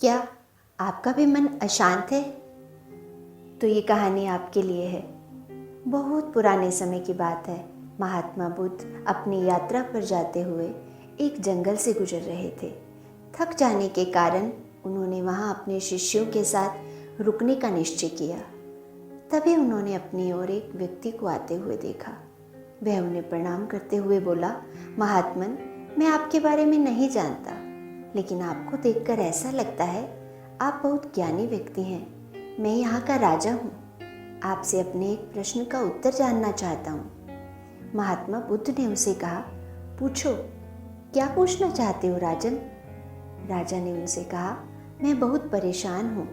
क्या आपका भी मन अशांत है? तो ये कहानी आपके लिए है। बहुत पुराने समय की बात है। महात्मा बुद्ध अपनी यात्रा पर जाते हुए एक जंगल से गुजर रहे थे। थक जाने के कारण उन्होंने वहाँ अपने शिष्यों के साथ रुकने का निश्चय किया। तभी उन्होंने अपनी ओर एक व्यक्ति को आते हुए देखा। वह उन्हें प्रणाम करते हुए बोला, महात्मन, मैं आपके बारे में नहीं जानता, लेकिन आपको देखकर ऐसा लगता है आप बहुत ज्ञानी व्यक्ति हैं। मैं यहाँ का राजा हूँ। आपसे अपने एक प्रश्न का उत्तर जानना चाहता हूँ। महात्मा बुद्ध ने उनसे कहा, पूछो, क्या पूछना चाहते हो राजन? राजा ने उनसे कहा, मैं बहुत परेशान हूँ।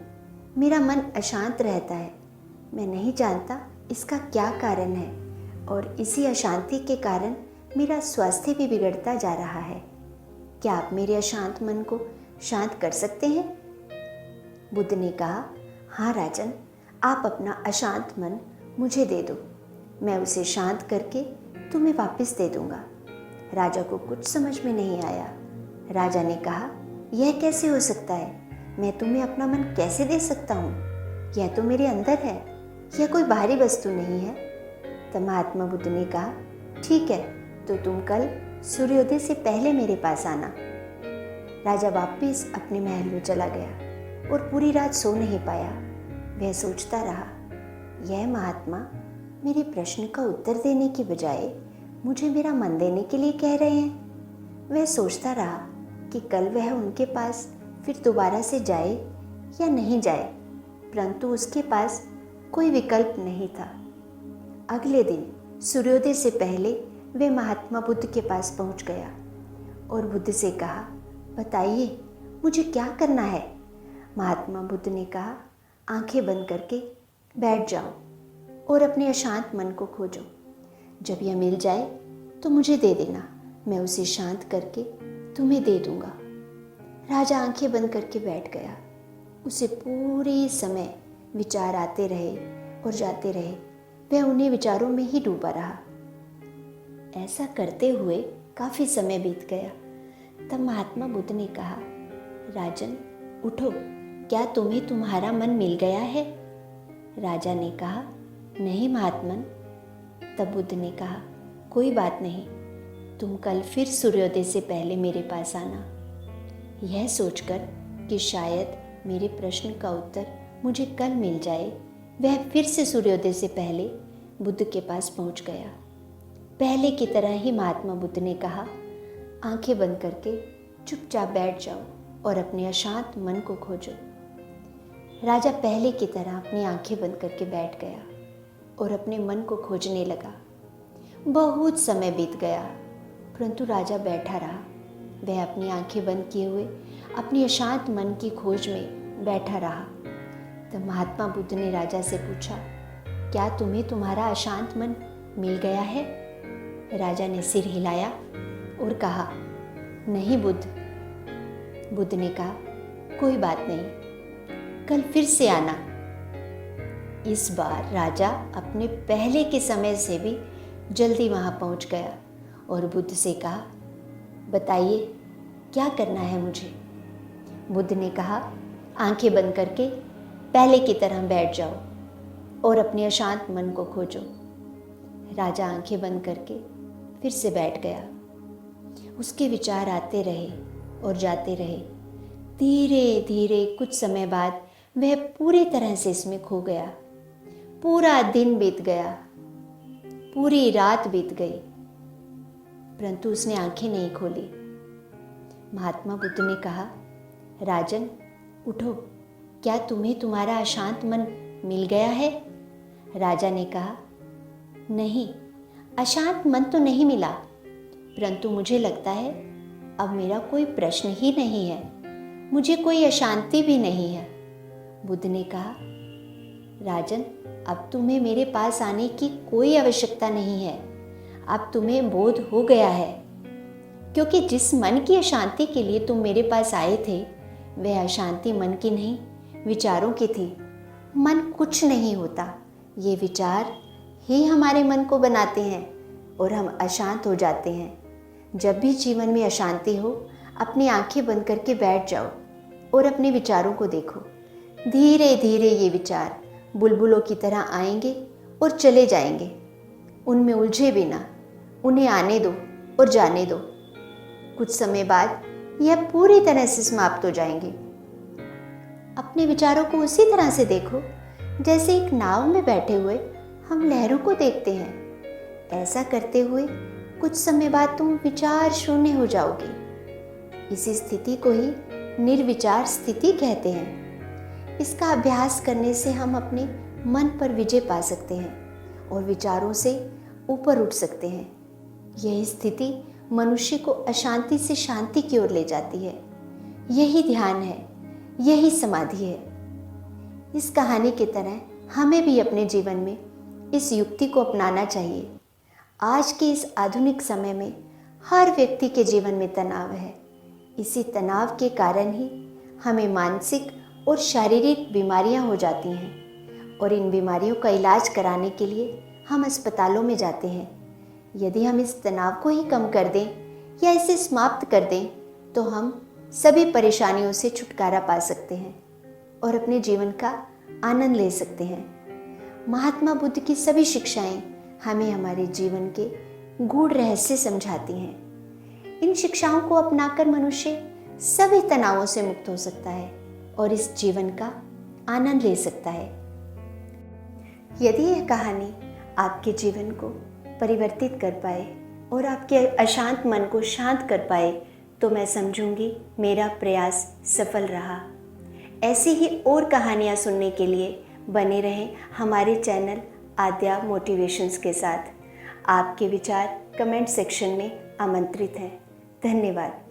मेरा मन अशांत रहता है। मैं नहीं जानता इसका क्या कारण है, और इसी अशांति के कारण मेरा स्वास्थ्य भी बिगड़ता जा रहा है। क्या आप मेरे अशांत मन को शांत कर सकते हैं? बुद्ध ने कहा, हाँ राजन, आप अपना अशांत मन मुझे दे दो। मैं उसे शांत करके तुम्हें वापस दे दूंगा। राजा को कुछ समझ में नहीं आया। राजा ने कहा, यह कैसे हो सकता है? मैं तुम्हें अपना मन कैसे दे सकता हूँ? यह तो मेरे अंदर है, यह कोई बाहरी वस्तु नहीं है। तब महात्मा बुद्ध ने कहा, ठीक है, तो तुम कल सूर्योदय से पहले मेरे पास आना। राजा वापस अपने महल में चला गया और पूरी रात सो नहीं पाया। वह सोचता रहा, यह महात्मा मेरे प्रश्न का उत्तर देने की बजाय मुझे मेरा मन देने के लिए कह रहे हैं। वह सोचता रहा कि कल वह उनके पास फिर दोबारा से जाए या नहीं जाए, परंतु उसके पास कोई विकल्प नहीं था। अगले दिन सूर्योदय से पहले वह महात्मा बुद्ध के पास पहुंच गया और बुद्ध से कहा, बताइए, मुझे क्या करना है? महात्मा बुद्ध ने कहा, आंखें बंद करके बैठ जाओ और अपने अशांत मन को खोजो। जब यह मिल जाए तो मुझे दे देना, मैं उसे शांत करके तुम्हें दे दूंगा। राजा आंखें बंद करके बैठ गया। उसे पूरे समय विचार आते रहे और जाते रहे। वह उन्हीं विचारों में ही डूबा रहा। ऐसा करते हुए काफ़ी समय बीत गया। तब महात्मा बुद्ध ने कहा, राजन, उठो, क्या तुम्हें तुम्हारा मन मिल गया है? राजा ने कहा, नहीं महात्मन। तब बुद्ध ने कहा, कोई बात नहीं, तुम कल फिर सूर्योदय से पहले मेरे पास आना। यह सोचकर कि शायद मेरे प्रश्न का उत्तर मुझे कल मिल जाए, वह फिर से सूर्योदय से पहले बुद्ध के पास पहुंच गया। पहले की तरह ही महात्मा बुद्ध ने कहा, आंखें बंद करके चुपचाप बैठ जाओ और अपने अशांत मन को खोजो। राजा पहले की तरह अपनी आंखें बंद करके बैठ गया और अपने मन को खोजने लगा। बहुत समय बीत गया, परंतु राजा बैठा रहा। वह अपनी आंखें बंद किए हुए अपनी अशांत मन की खोज में बैठा रहा। तब महात्मा बुद्ध ने राजा से पूछा, क्या तुम्हें तुम्हारा अशांत मन मिल गया है? राजा ने सिर हिलाया और कहा, नहीं बुद्ध। बुद्ध ने कहा, कोई बात नहीं, कल फिर से आना। इस बार राजा अपने पहले के समय से भी जल्दी वहां पहुंच गया और बुद्ध से कहा, बताइए, क्या करना है मुझे? बुद्ध ने कहा, आंखें बंद करके पहले की तरह बैठ जाओ और अपने अशांत मन को खोजो। राजा आंखें बंद करके फिर से बैठ गया। उसके विचार आते रहे और जाते रहे। धीरे धीरे कुछ समय बाद वह पूरी तरह से इसमें खो गया। पूरा दिन बीत गया, पूरी रात बीत गई, परंतु उसने आंखें नहीं खोली। महात्मा बुद्ध ने कहा, राजन, उठो, क्या तुम्हें तुम्हारा अशांत मन मिल गया है? राजा ने कहा, नहीं, अशांत मन तो नहीं मिला, परंतु मुझे लगता है अब मेरा कोई प्रश्न ही नहीं है, मुझे कोई अशांति भी नहीं है। बुद्ध ने कहा, राजन, अब तुम्हें मेरे पास आने की कोई आवश्यकता नहीं है। अब तुम्हें बोध हो गया है, क्योंकि जिस मन की अशांति के लिए तुम मेरे पास आए थे, वह अशांति मन की नहीं, विचारों की थी। मन कुछ नहीं होता, ये विचार ही हमारे मन को बनाते हैं और हम अशांत हो जाते हैं। जब भी जीवन में अशांति हो, अपनी आंखें बंद करके बैठ जाओ और अपने विचारों को देखो। धीरे धीरे ये विचार बुलबुलों की तरह आएंगे और चले जाएंगे। उनमें उलझे बिना उन्हें आने दो और जाने दो। कुछ समय बाद यह पूरी तरह से समाप्त हो जाएंगे। अपने विचारों को उसी तरह से देखो जैसे एक नाव में बैठे हुए हम लहरों को देखते हैं। ऐसा करते हुए कुछ समय बाद तुम विचार शून्य हो जाओगे। इसी स्थिति को ही निर्विचार स्थिति कहते हैं। इसका अभ्यास करने से हम अपने मन पर विजय पा सकते हैं और विचारों से ऊपर उठ सकते हैं। यही स्थिति मनुष्य को अशांति से शांति की ओर ले जाती है। यही ध्यान है, यही समाधि है। इस कहानी की तरह हमें भी अपने जीवन में इस युक्ति को अपनाना चाहिए। आज के इस आधुनिक समय में हर व्यक्ति के जीवन में तनाव है। इसी तनाव के कारण ही हमें मानसिक और शारीरिक बीमारियां हो जाती हैं और इन बीमारियों का इलाज कराने के लिए हम अस्पतालों में जाते हैं। यदि हम इस तनाव को ही कम कर दें या इसे समाप्त कर दें तो हम सभी परेशानियों से छुटकारा पा सकते हैं और अपने जीवन का आनंद ले सकते हैं। महात्मा बुद्ध की सभी शिक्षाएं हमें हमारे जीवन के गूढ़ रहस्य समझाती हैं। इन शिक्षाओं को अपनाकर मनुष्य सभी तनावों से मुक्त हो सकता है और इस जीवन का आनंद ले सकता है। यदि यह कहानी आपके जीवन को परिवर्तित कर पाए और आपके अशांत मन को शांत कर पाए तो मैं समझूंगी मेरा प्रयास सफल रहा। ऐसी ही और कहानियाँ सुनने के लिए बने रहें हमारे चैनल आद्या मोटिवेशंस के साथ। आपके विचार कमेंट सेक्शन में आमंत्रित हैं। धन्यवाद।